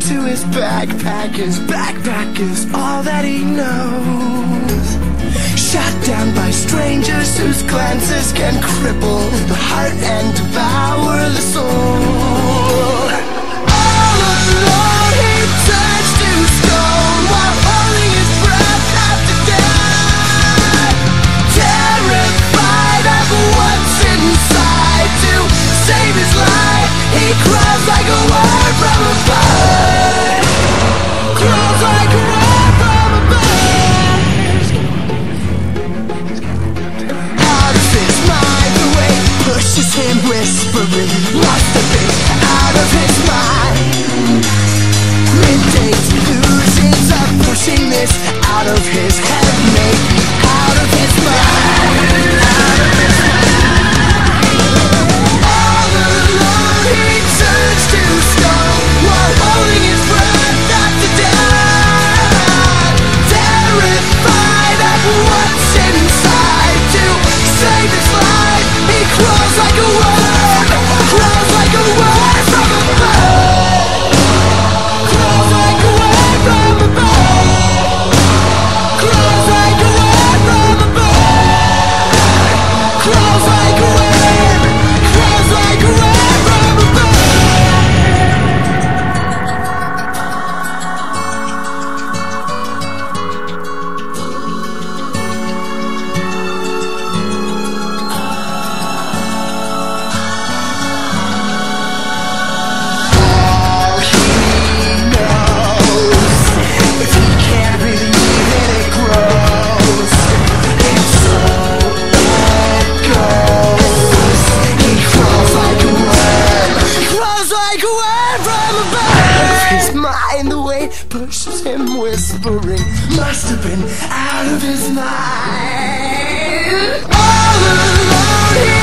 to his backpack. His backpack is all that he knows. Shot down by strangers whose glances can cripple the heart and devour the soul. All alone he turns to stone while holding his breath after death. Terrified of what's inside, to save his life he crawls like a word from a bird. Crawls like a word from a bird. Out of his mind, the way pushes him whispering. Must have been out of his mind. Midday delusions are pushing this out of his head, maybe out of his mind. Out of his mind. All alone he turns to stone while holding his breath after death. Terrified of what's inside, to save his life he crawls like a word. Crawls like a word from a bird. Crawls like a word from a bird. Crawls like a word from a bird. Crawls like a word. Crawls like a word from a bird. All he knows, if he can't believe it, it grows. And so it goes. He crawls like a word. Crawls like a word from a bird. Out of his mind, the way pushes him whispering. Must have been out of his mind. All alone he